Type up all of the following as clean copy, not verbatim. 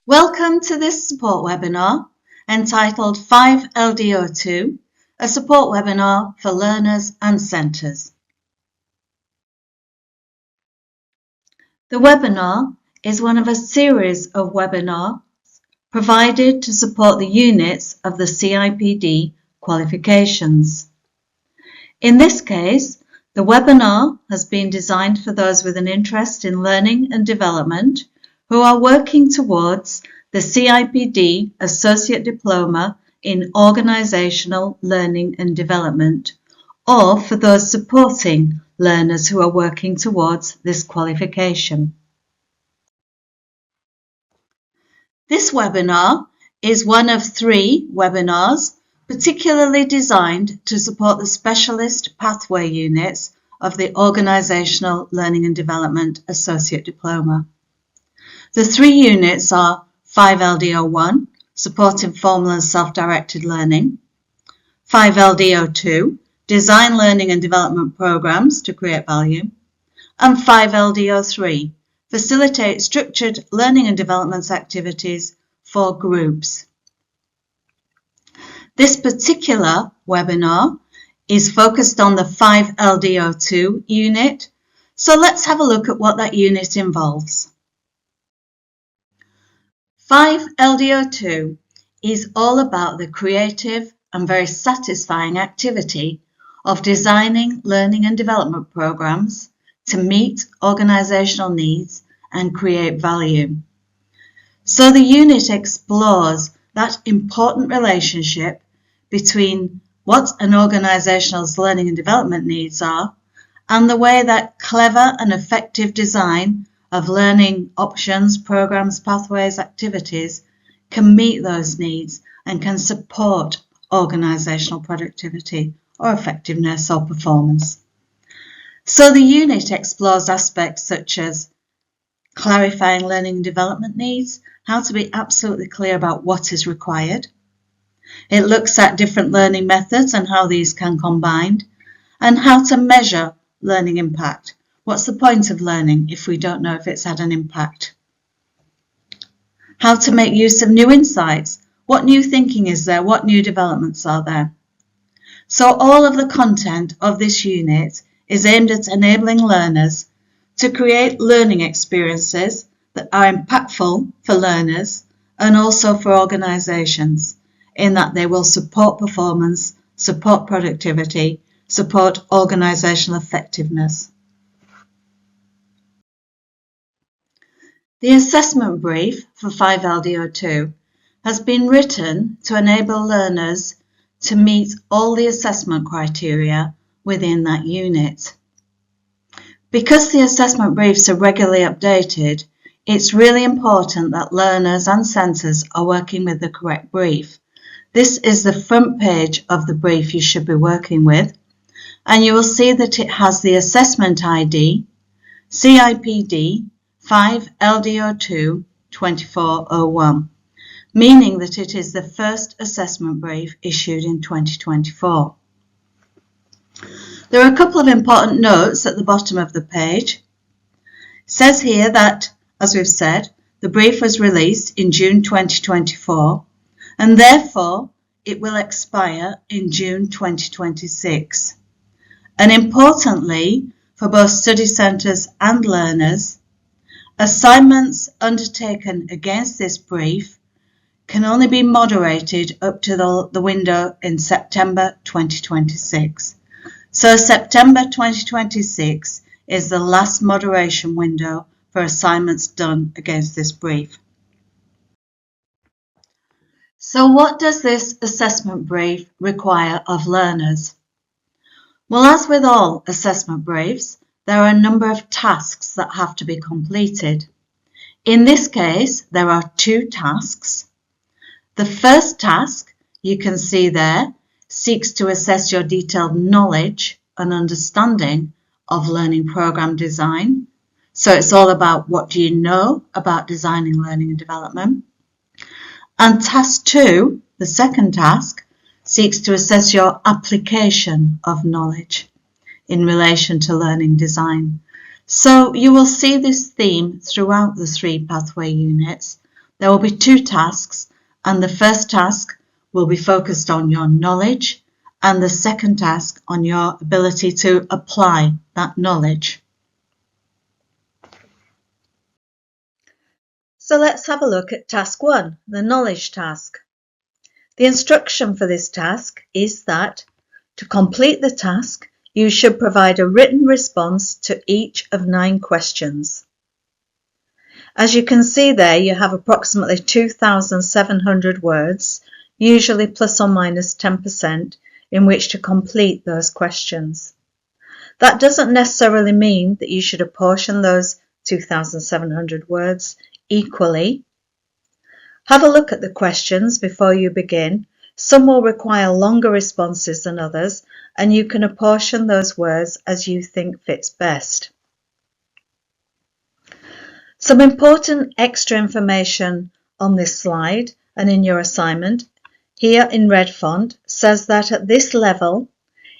Welcome to this support webinar entitled 5LDO2, a support webinar for learners and centres. The webinar is one of a series of webinars provided to support the units of the CIPD qualifications. In this case, the webinar has been designed for those with an interest in learning and development who are working towards the CIPD Associate Diploma in Organisational Learning and Development, or for those supporting learners who are working towards this qualification. This webinar is one of 3 webinars particularly designed to support the specialist pathway units of the Organisational Learning and Development Associate Diploma. The 3 units are 5LDO1, supporting formal and self-directed learning, 5LDO2, design learning and development programs to create value, and 5LDO3, facilitate structured learning and development activities for groups. This particular webinar is focused on the 5LDO2 unit, so let's have a look at what that unit involves. 5LDO2 is all about the creative and very satisfying activity of designing learning and development programs to meet organisational needs and create value. So the unit explores that important relationship between what an organisational's learning and development needs are and the way that clever and effective design of learning options, programs, pathways, activities can meet those needs and can support organisational productivity or effectiveness or performance. So the unit explores aspects such as clarifying learning and development needs, how to be absolutely clear about what is required. It looks at different learning methods and how these can combine, and how to measure learning impact. What's the point of learning if we don't know if it's had an impact? How to make use of new insights. What new thinking is there? What new developments are there? So all of the content of this unit is aimed at enabling learners to create learning experiences that are impactful for learners and also for organisations, in that they will support performance, support productivity, support organisational effectiveness. The assessment brief for 5LDO2 has been written to enable learners to meet all the assessment criteria within that unit. Because the assessment briefs are regularly updated, it's really important that learners and centres are working with the correct brief. This is the front page of the brief you should be working with, and you will see that it has the assessment ID, CIPD 5LDO2 2401, meaning that it is the first assessment brief issued in 2024. There are a couple of important notes at the bottom of the page. It says here that, as we've said, the brief was released in June 2024 and therefore it will expire in June 2026. And importantly, for both study centres and learners, assignments undertaken against this brief can only be moderated up to the window in September 2026. So September 2026 is the last moderation window for assignments done against this brief. So what does this assessment brief require of learners? Well, as with all assessment briefs, there are a number of tasks that have to be completed. In this case, there are 2 tasks. The first task, you can see there, seeks to assess your detailed knowledge and understanding of learning program design. So it's all about what do you know about designing learning and development. And task 2, the second task, seeks to assess your application of knowledge in relation to learning design. So you will see this theme throughout the 3 pathway units, There will be 2 tasks, and the first task will be focused on your knowledge and the second task on your ability to apply that knowledge. So let's have a look at task 1, the knowledge task. The instruction for this task is that to complete the task, you should provide a written response to each of 9 questions. As you can see there, you have approximately 2,700 words, usually plus or minus 10%, in which to complete those questions. That doesn't necessarily mean that you should apportion those 2,700 words equally. Have a look at the questions before you begin. Some will require longer responses than others, and you can apportion those words as you think fits best. Some important extra information on this slide and in your assignment, here in red font, says that at this level,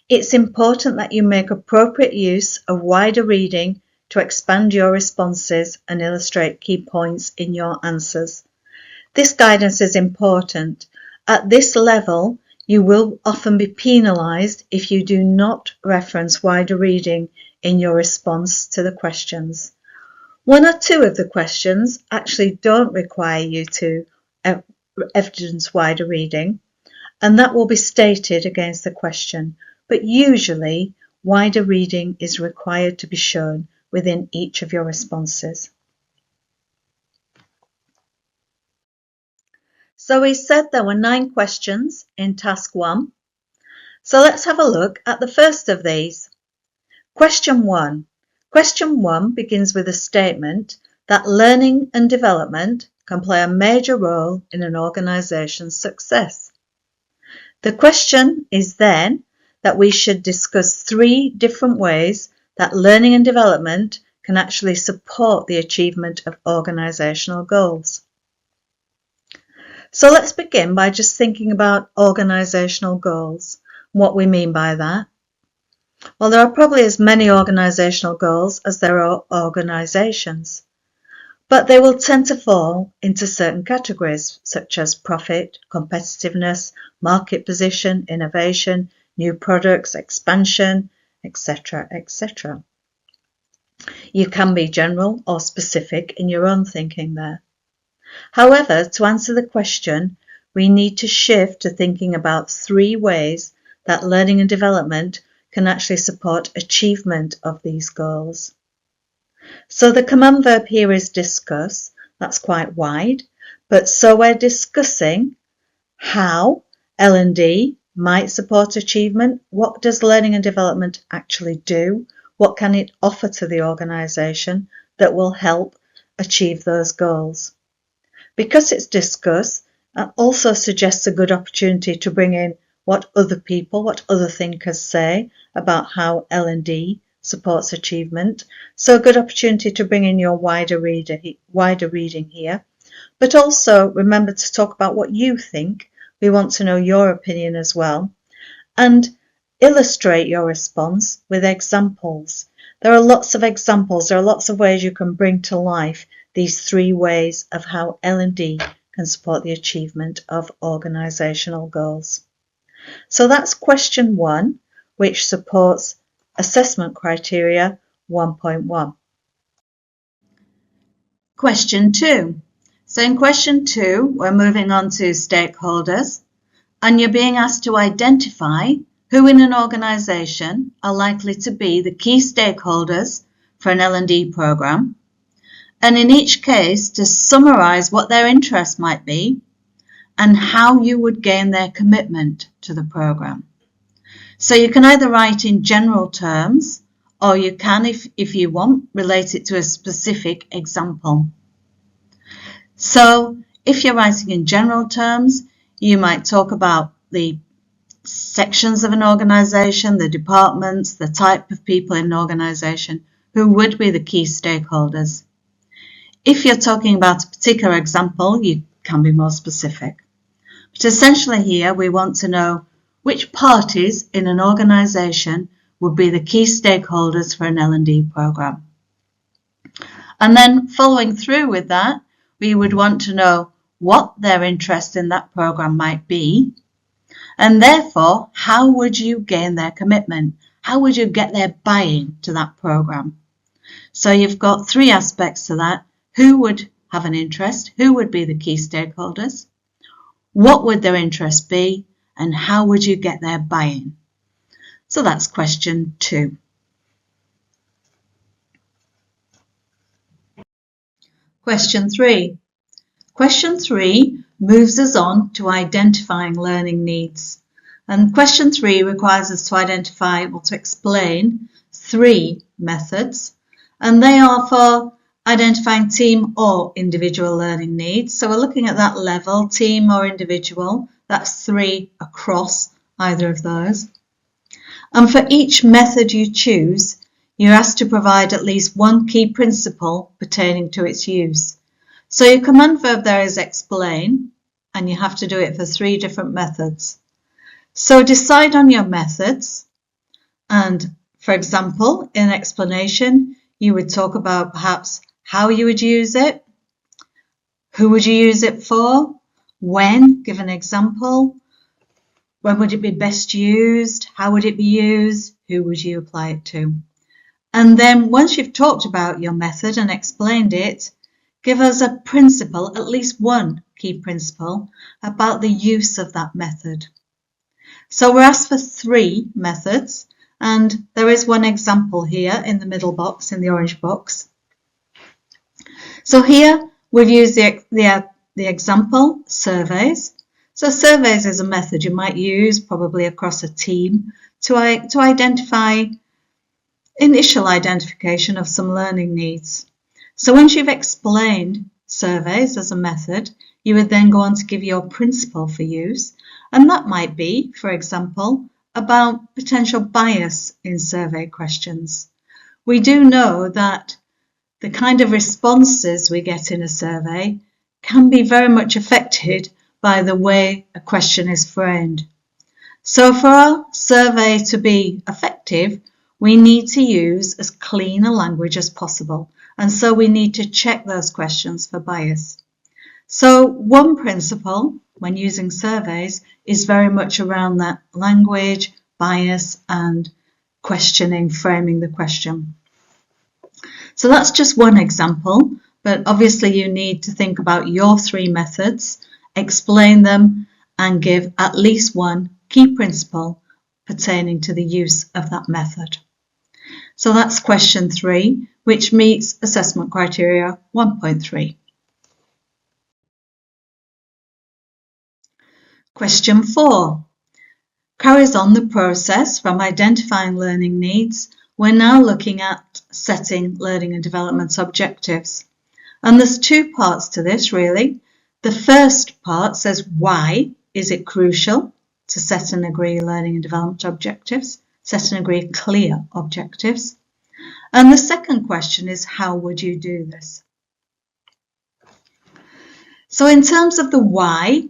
it's important that you make appropriate use of wider reading to expand your responses and illustrate key points in your answers. This guidance is important. At this level, you will often be penalised if you do not reference wider reading in your response to the questions. 1 or 2 of the questions actually don't require you to evidence wider reading, and that will be stated against the question, but usually wider reading is required to be shown within each of your responses. So we said there were 9 questions in task 1. So let's have a look at the first of these. Question 1. Question 1 begins with a statement that learning and development can play a major role in an organisation's success. The question is then that we should discuss 3 different ways that learning and development can actually support the achievement of organisational goals. So let's begin by just thinking about organisational goals, what we mean by that. Well, there are probably as many organisational goals as there are organisations, but they will tend to fall into certain categories such as profit, competitiveness, market position, innovation, new products, expansion, etc., etc. You can be general or specific in your own thinking there. However, to answer the question, we need to shift to thinking about 3 ways that learning and development can actually support achievement of these goals. So the command verb here is discuss. That's quite wide, but so we're discussing how L&D might support achievement. What does learning and development actually do? What can it offer to the organisation that will help achieve those goals? Because it's discuss, it also suggests a good opportunity to bring in what other people, what other thinkers say about how L&D supports achievement. So a good opportunity to bring in your wider reading here. But also remember to talk about what you think. We want to know your opinion as well. And illustrate your response with examples. There are lots of examples. There are lots of ways you can bring to life these 3 ways of how L&D can support the achievement of organisational goals. So that's question 1, which supports assessment criteria 1.1. Question 2. So in question 2, we're moving on to stakeholders, and you're being asked to identify who in an organisation are likely to be the key stakeholders for an L&D programme, and in each case to summarise what their interest might be and how you would gain their commitment to the programme. So you can either write in general terms, or you can, if you want, relate it to a specific example. So if you're writing in general terms, you might talk about the sections of an organisation, the departments, the type of people in an organisation who would be the key stakeholders. If you're talking about a particular example, you can be more specific. But essentially here we want to know which parties in an organisation would be the key stakeholders for an L&D programme. And then following through with that, we would want to know what their interest in that program might be, and therefore, how would you gain their commitment? How would you get their buy-in to that program? So you've got three aspects to that. Who would have an interest? Who would be the key stakeholders? What would their interest be? And how would you get their buy-in? So that's question 2. Question 3. Question 3 moves us on to identifying learning needs. And question 3 requires us to identify or to explain 3 methods. And they are for identifying team or individual learning needs. So we're looking at that level, team or individual. That's 3 across either of those. And for each method you choose, you're asked to provide at least one key principle pertaining to its use. So your command verb there is explain, and you have to do it for 3 different methods. So decide on your methods, and for example, in explanation, you would talk about perhaps how you would use it, who would you use it for, when, give an example, when would it be best used, how would it be used, who would you apply it to. And then once you've talked about your method and explained it, give us a principle, at least one key principle, about the use of that method. So we're asked for 3 methods, and there is one example here in the middle box, in the orange box. So here we've used the example surveys. So surveys is a method you might use probably across a team to identify initial identification of some learning needs. So once you've explained surveys as a method, you would then go on to give your principle for use, and that might be, for example, about potential bias in survey questions. We do know that the kind of responses we get in a survey can be very much affected by the way a question is framed. So for our survey to be effective, we need to use as clean a language as possible, and so we need to check those questions for bias. So one principle when using surveys is very much around that language, bias, and questioning, framing the question. So that's just one example, but obviously you need to think about your 3 methods, explain them, and give at least one key principle pertaining to the use of that method. So that's question 3, which meets assessment criteria 1.3. Question 4 carries on the process from identifying learning needs. We're now looking at setting learning and development objectives. And there's 2 parts to this, really. The first part says, why is it crucial to set and agree learning and development objectives, set and agree clear objectives? And the second question is, how would you do this? So in terms of the why,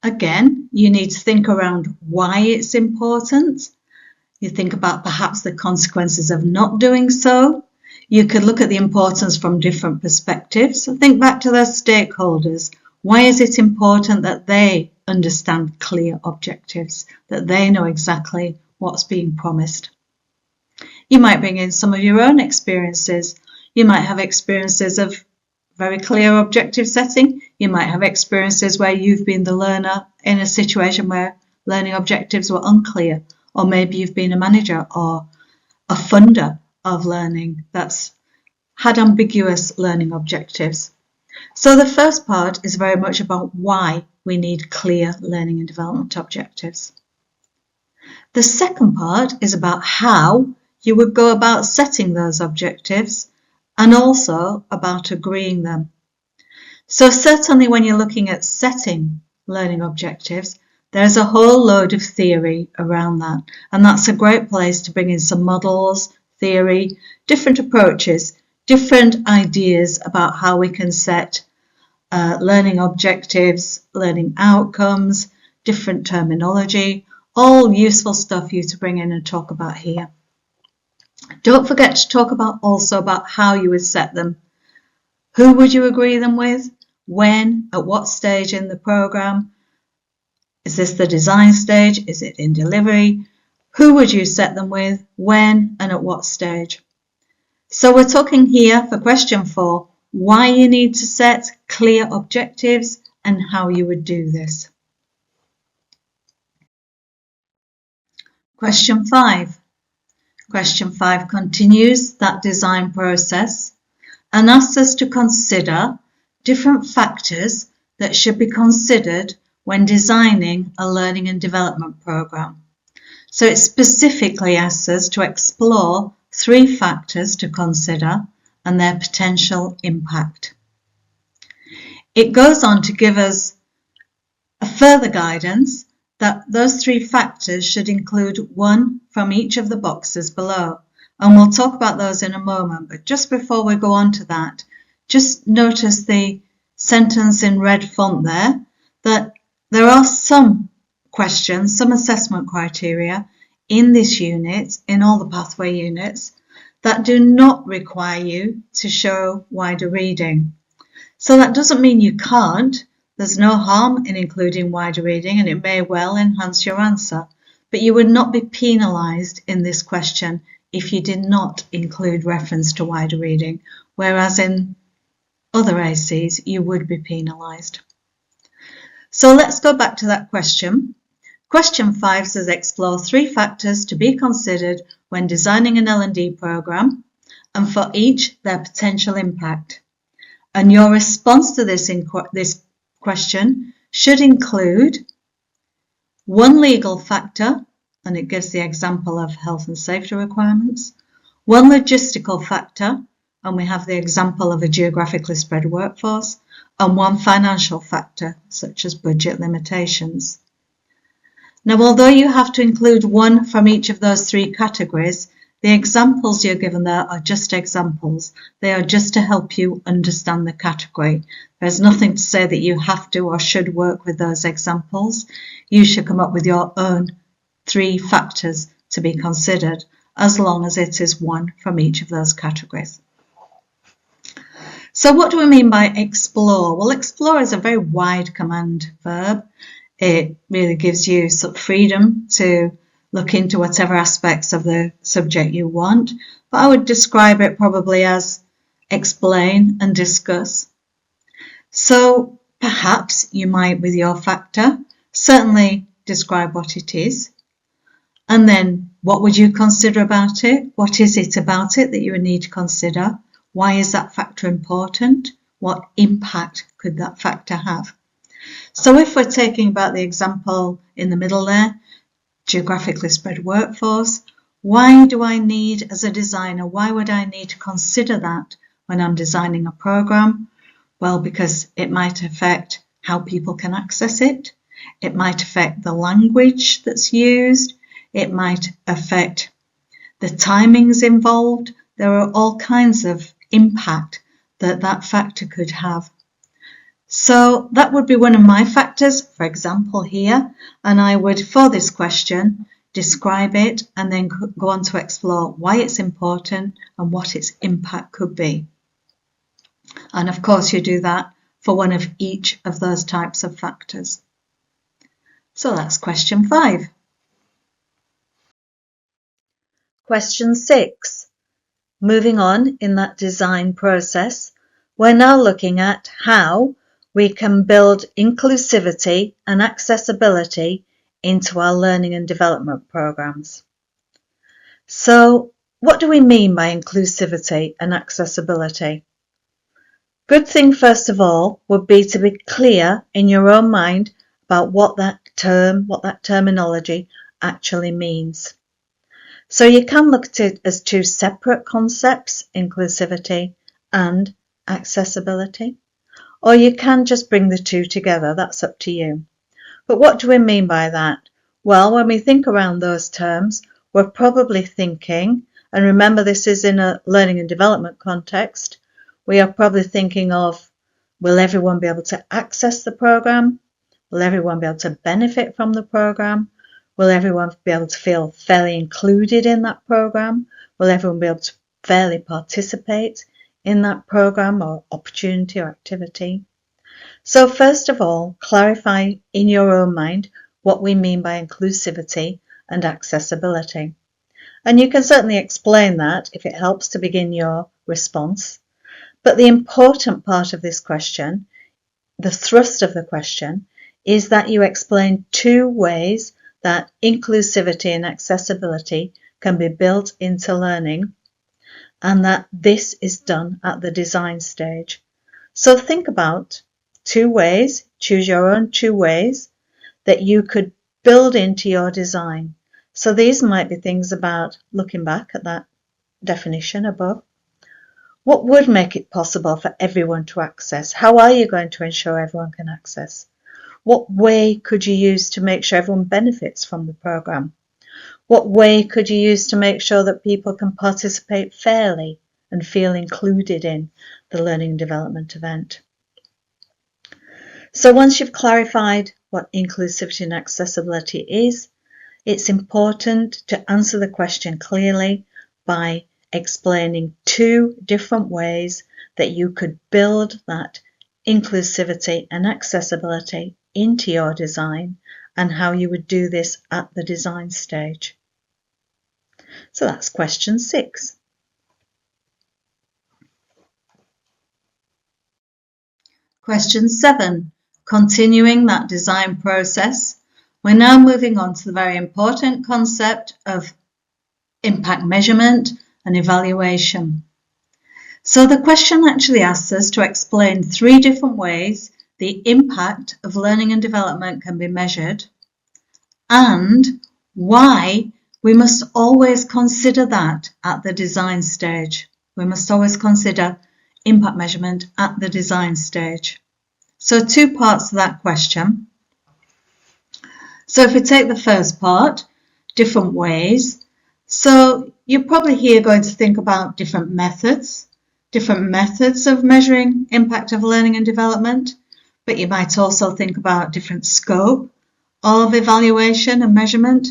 again, you need to think around why it's important. You think about perhaps the consequences of not doing so. You could look at the importance from different perspectives. So think back to those stakeholders. Why is it important that they understand clear objectives, that they know exactly what's being promised? You might bring in some of your own experiences. You might have experiences of very clear objective setting. You might have experiences where you've been the learner in a situation where learning objectives were unclear, or maybe you've been a manager or a funder of learning that's had ambiguous learning objectives. So the first part is very much about why we need clear learning and development objectives. The second part is about how you would go about setting those objectives and also about agreeing them. So certainly when you're looking at setting learning objectives, there's a whole load of theory around that, and that's a great place to bring in some models, theory, different approaches, different ideas about how we can set learning objectives, learning outcomes, different terminology, all useful stuff for you to bring in and talk about here. Don't forget to talk also about how you would set them. Who would you agree them with? when, at what stage in the program. Is this the design stage? Is it in delivery? Who would you set them with? When and at what stage? So we're talking here for question 4, why you need to set clear objectives and how you would do this. Question 5. Question 5 continues that design process and asks us to consider different factors that should be considered when designing a learning and development program. So it specifically asks us to explore 3 factors to consider and their potential impact. It goes on to give us a further guidance that those 3 factors should include one from each of the boxes below. And we'll talk about those in a moment, but just before we go on to that, just notice the sentence in red font there, that there are some questions, some assessment criteria in this unit, in all the pathway units, that do not require you to show wider reading. So that doesn't mean you can't. There's no harm in including wider reading, and it may well enhance your answer, but you would not be penalised in this question if you did not include reference to wider reading, whereas in other ACs you would be penalised. So let's go back to that question. Question 5 says explore 3 factors to be considered when designing an L&D programme, and for each their potential impact. And your response to this question should include 1 legal factor, and it gives the example of health and safety requirements, 1 logistical factor, and we have the example of a geographically spread workforce, and 1 financial factor, such as budget limitations. Now, although you have to include 1 from each of those 3 categories, the examples you're given there are just examples. They are just to help you understand the category. There's nothing to say that you have to or should work with those examples. You should come up with your own 3 factors to be considered, as long as it is 1 from each of those categories. So what do we mean by explore? Well, explore is a very wide command verb. It really gives you sort of freedom to look into whatever aspects of the subject you want, but I would describe it probably as explain and discuss. So perhaps you might, with your factor, certainly describe what it is, and then what would you consider about it? What is it about it that you would need to consider? Why is that factor important? What impact could that factor have? So if we're taking about the example in the middle there, geographically spread workforce, why do I need, as a designer, why would I need to consider that when I'm designing a program? Well, because it might affect how people can access it. It might affect the language that's used. It might affect the timings involved. There are all kinds of impact that factor could have. So that would be one of my factors, for example, here, and I would, for this question, describe it and then go on to explore why it's important and what its impact could be. And of course, you do that for one of each of those types of factors. So that's question 5. Question 6. Moving on in that design process, we're now looking at how we can build inclusivity and accessibility into our learning and development programs. So, what do we mean by inclusivity and accessibility? Good thing, first of all, would be to be clear in your own mind about what that terminology actually means. So you can look at it as 2 separate concepts, inclusivity and accessibility. Or you can just bring the 2 together, that's up to you. But what do we mean by that? Well, when we think around those terms, we're probably thinking, and remember this is in a learning and development context, we are probably thinking of, will everyone be able to access the program? Will everyone be able to benefit from the program? Will everyone be able to feel fairly included in that program? Will everyone be able to fairly participate in that program or opportunity or activity? So first of all, clarify in your own mind what we mean by inclusivity and accessibility. And you can certainly explain that if it helps to begin your response. But the important part of this question, the thrust of the question, is that you explain 2 ways that inclusivity and accessibility can be built into learning, and that this is done at the design stage. So think about 2 ways, choose your own 2 ways that you could build into your design. So these might be things about looking back at that definition above. What would make it possible for everyone to access? How are you going to ensure everyone can access? What way could you use to make sure everyone benefits from the programme? What way could you use to make sure that people can participate fairly and feel included in the learning and development event? So once you've clarified what inclusivity and accessibility is, it's important to answer the question clearly by explaining 2 different ways that you could build that inclusivity and accessibility into your design and how you would do this at the design stage. So that's question 6. Question 7. Continuing that design process, we're now moving on to the very important concept of impact measurement and evaluation. So the question actually asks us to explain 3 different ways the impact of learning and development can be measured and why we must always consider that at the design stage. We must always consider impact measurement at the design stage. So 2 parts to that question. So if we take the first part, different ways. So you're probably here going to think about different methods of measuring impact of learning and development, but you might also think about different scope of evaluation and measurement.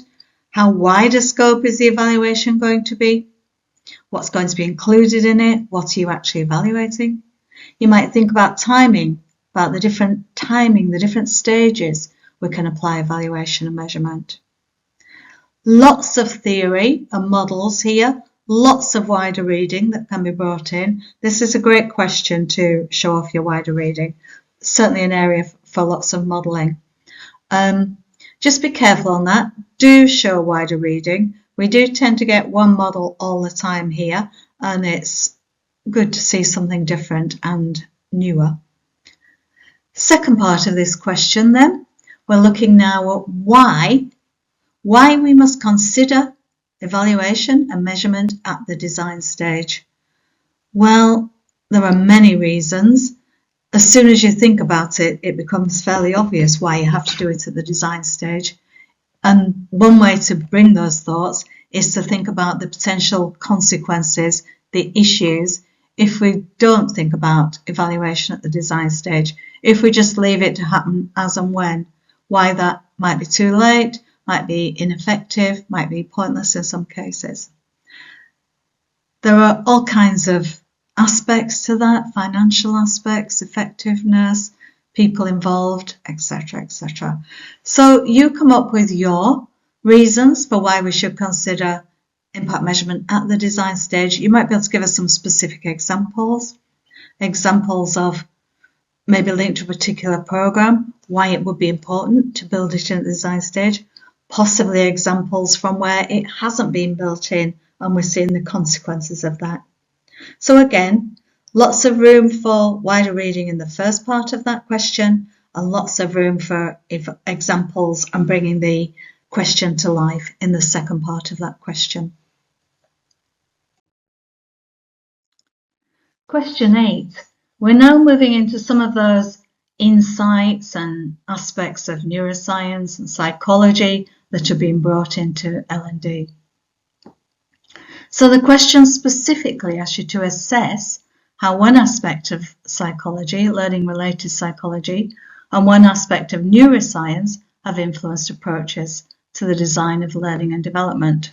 How wide a scope is the evaluation going to be? What's going to be included in it? What are you actually evaluating? You might think about timing, about the different stages we can apply evaluation and measurement. Lots of theory and models here, lots of wider reading that can be brought in. This is a great question to show off your wider reading. Certainly an area for lots of modelling. Just be careful on that. Do show wider reading. We do tend to get one model all the time here, and it's good to see something different and newer. Second part of this question then, we're looking now at why we must consider evaluation and measurement at the design stage. Well, there are many reasons. As soon as you think about it, it becomes fairly obvious why you have to do it at the design stage. And one way to bring those thoughts is to think about the potential consequences, the issues, if we don't think about evaluation at the design stage. If we just leave it to happen as and when, why that might be too late, might be ineffective, might be pointless in some cases. There are all kinds of aspects to that, financial aspects, effectiveness, people involved, etc., etc. So you come up with your reasons for why we should consider impact measurement at the design stage. You might be able to give us some specific examples of maybe linked to a particular program, why it would be important to build it in at the design stage, possibly examples from where it hasn't been built in and we're seeing the consequences of that. So again, lots of room for wider reading in the first part of that question and lots of room for examples and bringing the question to life in the second part of that question. Question 8. We're now moving into some of those insights and aspects of neuroscience and psychology that are being brought into L&D. So the question specifically asks you to assess how one aspect of psychology, learning-related psychology, and one aspect of neuroscience have influenced approaches to the design of learning and development.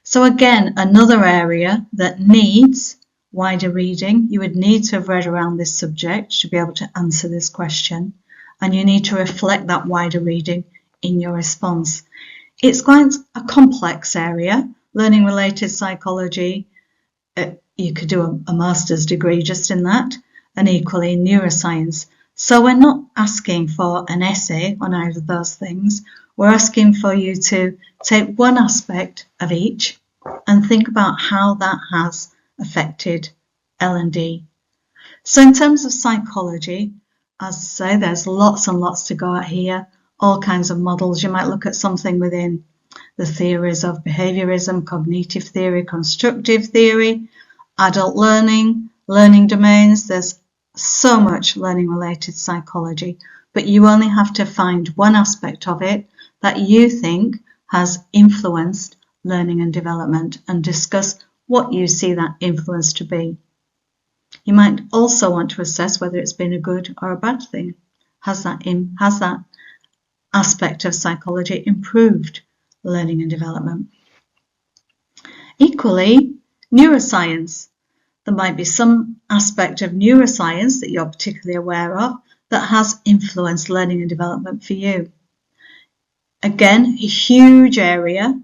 So again, another area that needs wider reading. You would need to have read around this subject to be able to answer this question, and you need to reflect that wider reading in your response. It's quite a complex area, learning related psychology. You could do a master's degree just in that, and equally in neuroscience. So we're not asking for an essay on either of those things. We're asking for you to take one aspect of each and think about how that has affected L&D. So in terms of psychology, as I say, there's lots and lots to go at here, all kinds of models. You might look at something within the theories of behaviorism, cognitive theory, constructive theory, adult learning, learning domains. There's so much learning related psychology, but you only have to find one aspect of it that you think has influenced learning and development and discuss what you see that influence to be. You might also want to assess whether it's been a good or a bad thing. Has that aspect of psychology improved learning and development? Equally, neuroscience. There might be some aspect of neuroscience that you're particularly aware of that has influenced learning and development for you. Again, a huge area,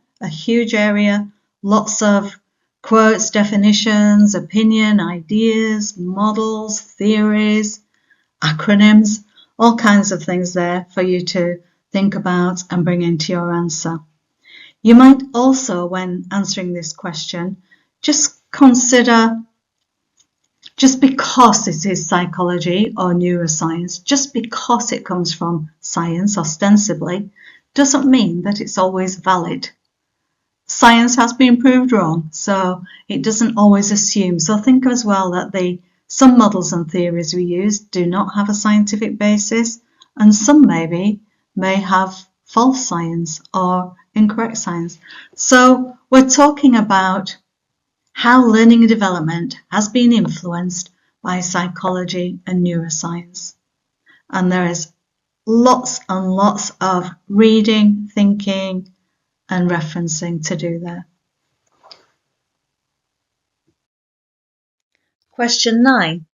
lots of quotes, definitions, opinion, ideas, models, theories, acronyms, all kinds of things there for you to think about and bring into your answer. You might also, when answering this question, just consider, just because it is psychology or neuroscience, just because it comes from science ostensibly, doesn't mean that it's always valid. Science has been proved wrong, so it doesn't always assume. So think as well that some models and theories we use do not have a scientific basis, and some maybe may have false science or incorrect science. So we're talking about how learning and development has been influenced by psychology and neuroscience. And there is lots and lots of reading, thinking, and referencing to do there. Question 9.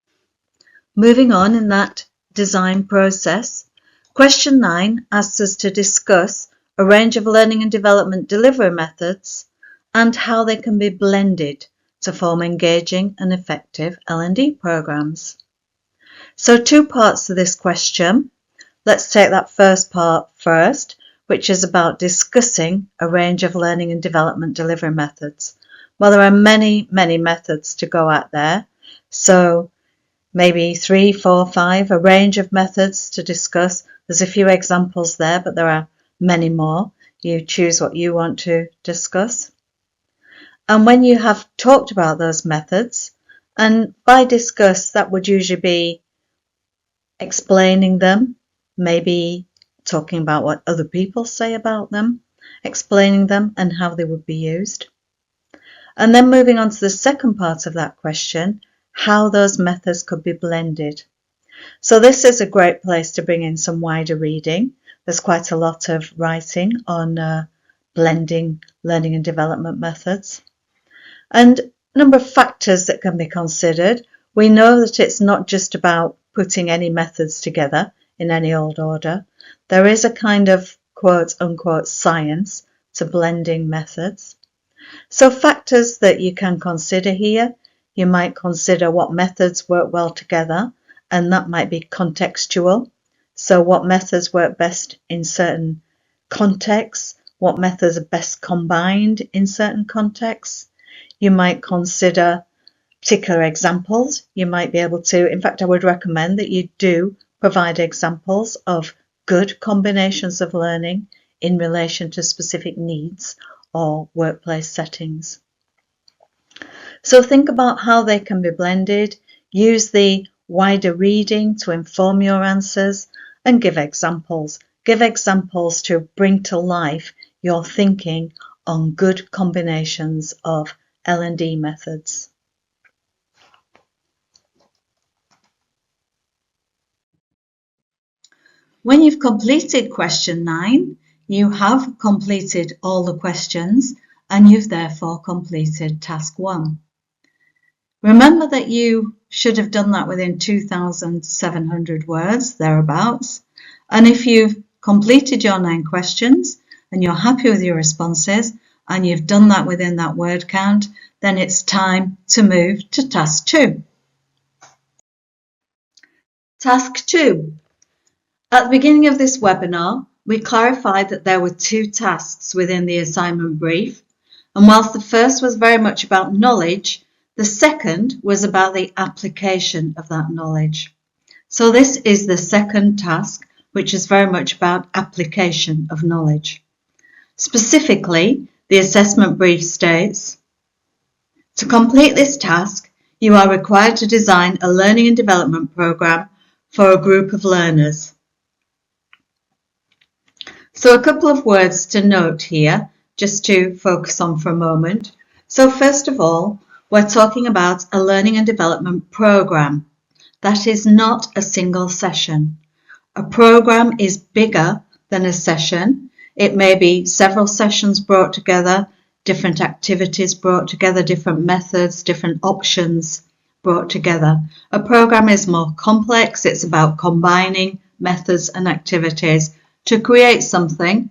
Moving on in that design process, question 9 asks us to discuss a range of learning and development delivery methods and how they can be blended to form engaging and effective L&D programs. So 2 parts to this question. Let's take that first part first, which is about discussing a range of learning and development delivery methods. Well, there are many methods to go at there. So maybe 3, 4, 5, a range of methods to discuss. There's a few examples there, but there are many more. You choose what you want to discuss. And when you have talked about those methods, and by discuss, that would usually be explaining them, maybe talking about what other people say about them, explaining them and how they would be used. And then moving on to the second part of that question, how those methods could be blended. So this is a great place to bring in some wider reading. There's quite a lot of writing on blending learning and development methods. And a number of factors that can be considered. We know that it's not just about putting any methods together in any old order. There is a kind of quote unquote science to blending methods. So factors that you can consider here, you might consider what methods work well together, and that might be contextual. So what methods work best in certain contexts, what methods are best combined in certain contexts. You might consider particular examples. You might be able to, in fact, I would recommend that you do provide examples of good combinations of learning in relation to specific needs or workplace settings. So think about how they can be blended, use the wider reading to inform your answers, and give examples. Give examples to bring to life your thinking on good combinations of L&D methods. When you've completed question 9, you have completed all the questions and you've therefore completed task 1. Remember that you should have done that within 2,700 words, thereabouts. And if you've completed your 9 questions and you're happy with your responses and you've done that within that word count, then it's time to move to task 2. Task 2. At the beginning of this webinar, we clarified that there were 2 tasks within the assignment brief, and whilst the first was very much about knowledge, the second was about the application of that knowledge. So this is the second task, which is very much about application of knowledge. Specifically, the assessment brief states, to complete this task, you are required to design a learning and development program for a group of learners. So a couple of words to note here, just to focus on for a moment. So first of all, we're talking about a learning and development program. That is not a single session. A program is bigger than a session. It may be several sessions brought together, different activities brought together, different methods, different options brought together. A program is more complex. It's about combining methods and activities to create something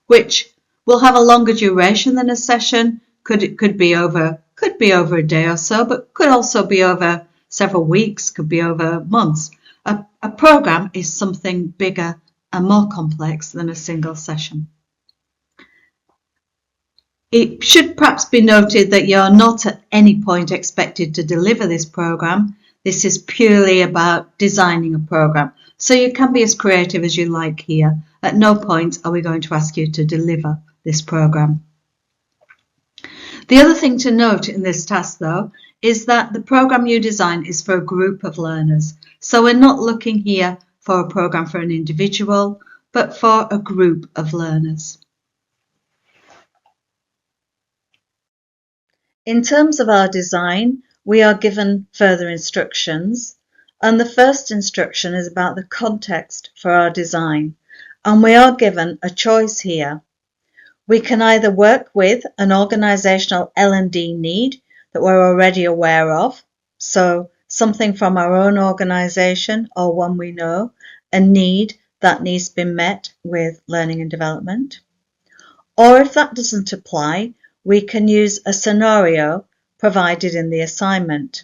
which will have a longer duration than a session. Could be over a day or so, but could also be over several weeks, could be over months. A program is something bigger and more complex than a single session. It should perhaps be noted that you're not at any point expected to deliver this program. This is purely about designing a program. So you can be as creative as you like here. At no point are we going to ask you to deliver this program. The other thing to note in this task, though, is that the program you design is for a group of learners. So we're not looking here for a program for an individual, but for a group of learners. In terms of our design, we are given further instructions, and the first instruction is about the context for our design, and we are given a choice here. We can either work with an organisational L&D need that we're already aware of, so something from our own organisation or one we know, a need that needs to be met with learning and development. Or if that doesn't apply, we can use a scenario provided in the assignment.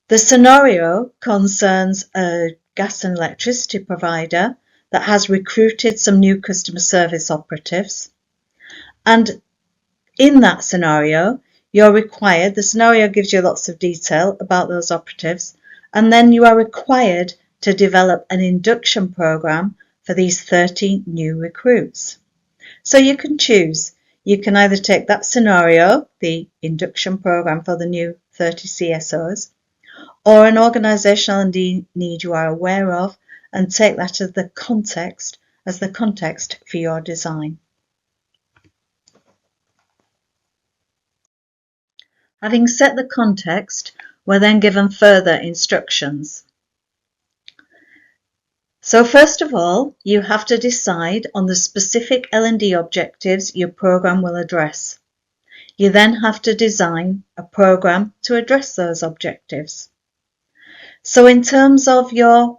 The scenario concerns a gas and electricity provider that has recruited some new customer service operatives. And in that scenario, the scenario gives you lots of detail about those operatives, and then you are required to develop an induction program for these 30 new recruits. So you can choose. You can either take that scenario, the induction program for the new 30 CSOs, or an organisational need you are aware of, and take that as the context for your design. Having set the context, we're then given further instructions. So first of all, you have to decide on the specific L&D objectives your program will address. You then have to design a program to address those objectives. So in terms of your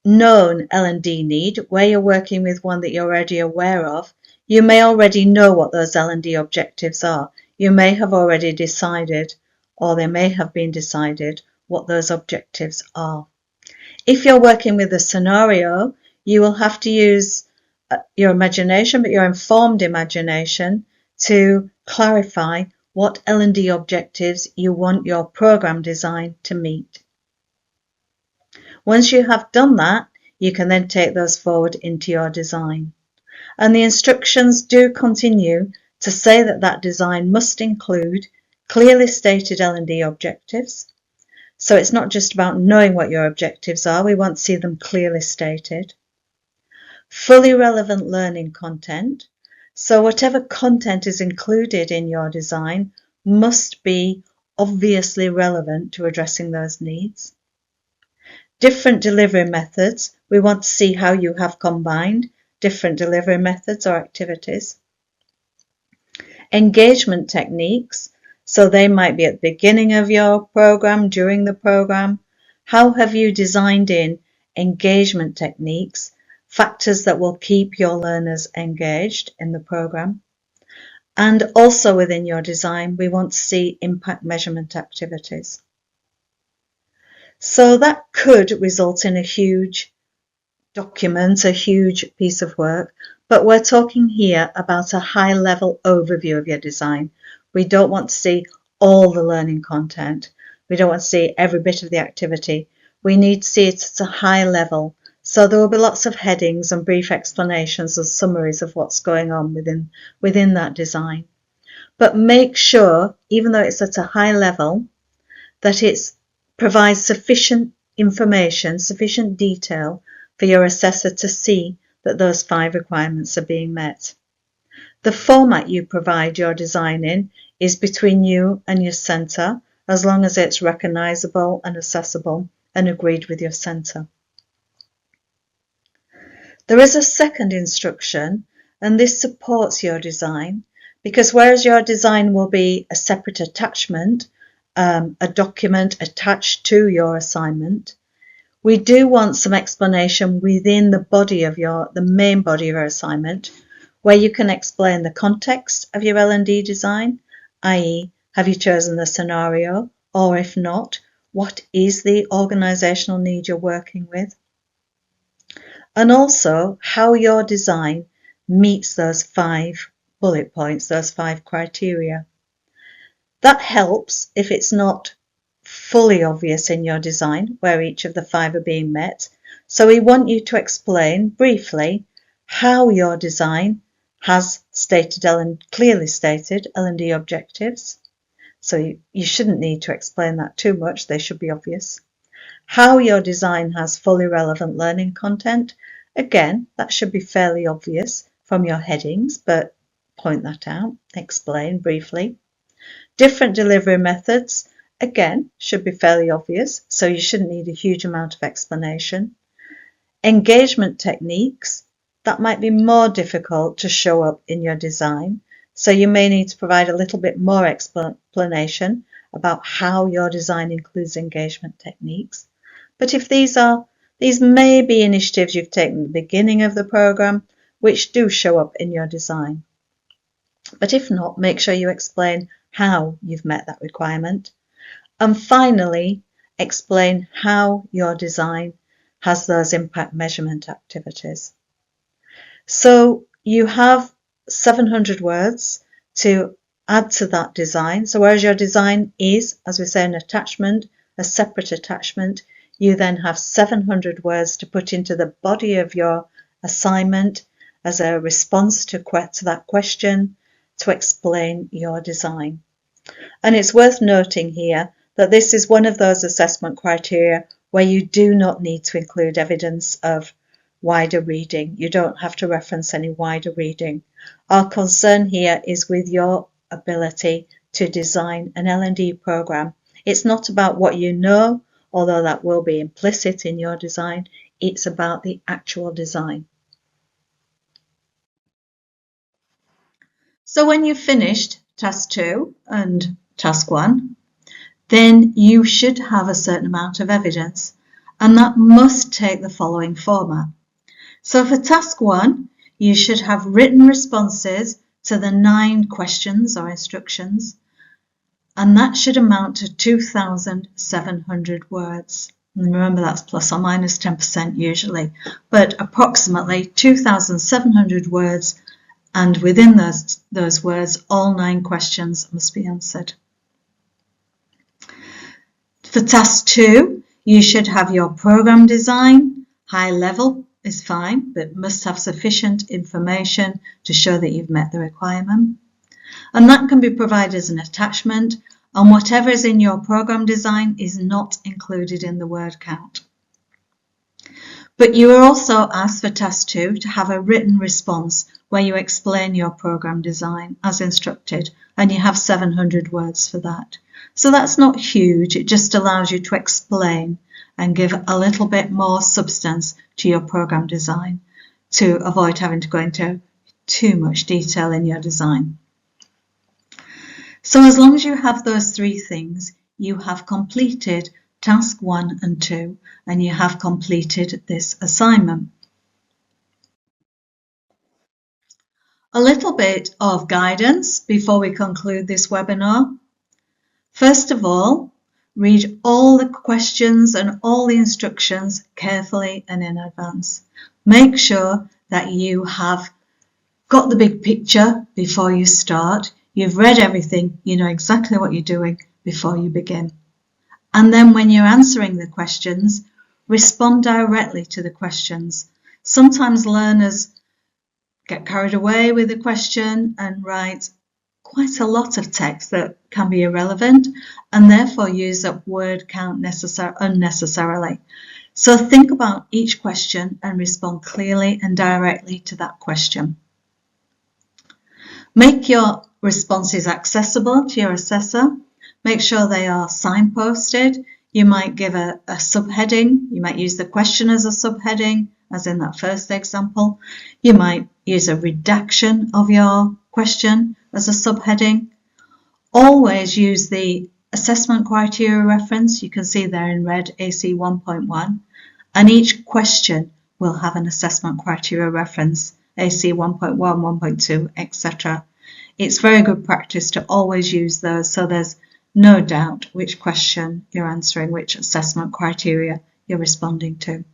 known L&D need, where you're working with one that you're already aware of, you may already know what those L&D objectives are. You may have already decided, or they may have been decided, what those objectives are. If you're working with a scenario, you will have to use your imagination, but your informed imagination, to clarify what L&D objectives you want your program design to meet. Once you have done that, you can then take those forward into your design. And the instructions do continue to say that that design must include clearly stated L&D objectives. So it's not just about knowing what your objectives are, we want to see them clearly stated. Fully relevant learning content. So whatever content is included in your design must be obviously relevant to addressing those needs. Different delivery methods. We want to see how you have combined different delivery methods or activities. Engagement techniques. So they might be at the beginning of your program, during the program. How have you designed in engagement techniques, factors that will keep your learners engaged in the program? And also within your design, we want to see impact measurement activities. So that could result in a huge document, a huge piece of work, but we're talking here about a high-level overview of your design. We don't want to see all the learning content. We don't want to see every bit of the activity. We need to see it at a high level. So there will be lots of headings and brief explanations and summaries of what's going on within that design. But make sure, even though it's at a high level, that it provides sufficient information, sufficient detail for your assessor to see that those 5 requirements are being met. The format you provide your design in is between you and your centre, as long as it's recognisable and accessible and agreed with your centre. There is a second instruction, and this supports your design, because whereas your design will be a separate attachment, a document attached to your assignment, we do want some explanation within the body of the main body of your assignment, where you can explain the context of your L&D design, i.e., have you chosen the scenario, or if not, what is the organisational need you're working with? And also how your design meets those 5 bullet points, those 5 criteria. That helps if it's not fully obvious in your design where each of the 5 are being met. So we want you to explain briefly how your design has clearly stated L&D objectives. So you shouldn't need to explain that too much, they should be obvious. How your design has fully relevant learning content. Again, that should be fairly obvious from your headings, but point that out, explain briefly. Different delivery methods, again, should be fairly obvious, so you shouldn't need a huge amount of explanation. Engagement techniques, that might be more difficult to show up in your design, so you may need to provide a little bit more explanation about how your design includes engagement techniques. But if these may be initiatives you've taken at the beginning of the program, which do show up in your design. But if not, make sure you explain how you've met that requirement. And finally, explain how your design has those impact measurement activities. So you have 700 words to add to that design. So whereas your design is, as we say, an attachment, a separate attachment, you then have 700 words to put into the body of your assignment as a response to that question to explain your design. And it's worth noting here that this is one of those assessment criteria where you do not need to include evidence of wider reading. You don't have to reference any wider reading. Our concern here is with your ability to design an L&D program. It's not about what you know, although that will be implicit in your design. It's about the actual design. So when you've finished task 2 and task 1, then you should have a certain amount of evidence, and that must take the following format. So for task 1, you should have written responses to the 9 questions or instructions, and that should amount to 2,700 words. And remember, that's plus or minus 10% usually, but approximately 2,700 words, and within those words, all 9 questions must be answered. For task 2, you should have your program design. High level is fine, but must have sufficient information to show that you've met the requirement. And that can be provided as an attachment, and whatever is in your program design is not included in the word count. But you are also asked for task 2 to have a written response where you explain your program design as instructed, and you have 700 words for that. So that's not huge, it just allows you to explain and give a little bit more substance to your program design to avoid having to go into too much detail in your design. So as long as you have those three things, you have completed task 1 and 2, and you have completed this assignment. A little bit of guidance before we conclude this webinar. First of all, read all the questions and all the instructions carefully and in advance. Make sure that you have got the big picture before you start. You've read everything, you know exactly what you're doing before you begin. And then when you're answering the questions, respond directly to the questions. Sometimes learners get carried away with the question and write quite a lot of text that can be irrelevant and therefore use up word count unnecessarily. So think about each question and respond clearly and directly to that question. Make your responses accessible to your assessor. Make sure they are signposted. You might give a subheading. You might use the question as a subheading, as in that first example. You might use a redaction of your question as a subheading. Always use the assessment criteria reference. You can see there in red AC 1.1. And each question will have an assessment criteria reference, AC 1.1, 1.2, etc. It's very good practice to always use those so there's no doubt which question you're answering, which assessment criteria you're responding to.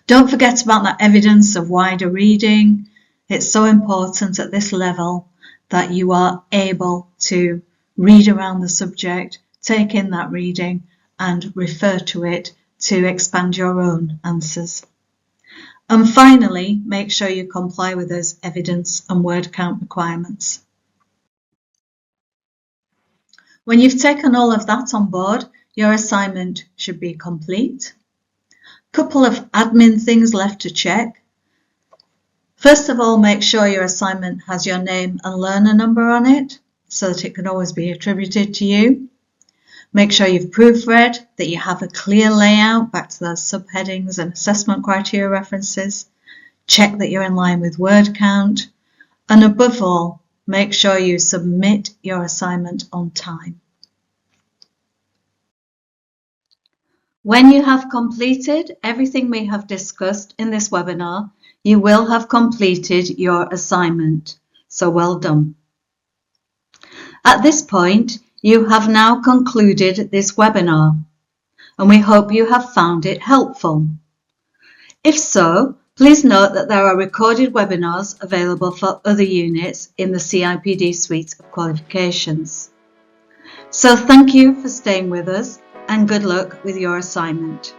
Don't forget about that evidence of wider reading. It's so important at this level that you are able to read around the subject, take in that reading and refer to it to expand your own answers. And finally, make sure you comply with those evidence and word count requirements. When you've taken all of that on board, your assignment should be complete. Couple of admin things left to check. First of all, make sure your assignment has your name and learner number on it so that it can always be attributed to you. Make sure you've proofread, that you have a clear layout back to those subheadings and assessment criteria references. Check that you're in line with word count. And above all, make sure you submit your assignment on time. When you have completed everything we have discussed in this webinar, you will have completed your assignment. So well done. At this point, you have now concluded this webinar, and we hope you have found it helpful. If so, please note that there are recorded webinars available for other units in the CIPD suite of qualifications. So thank you for staying with us and good luck with your assignment.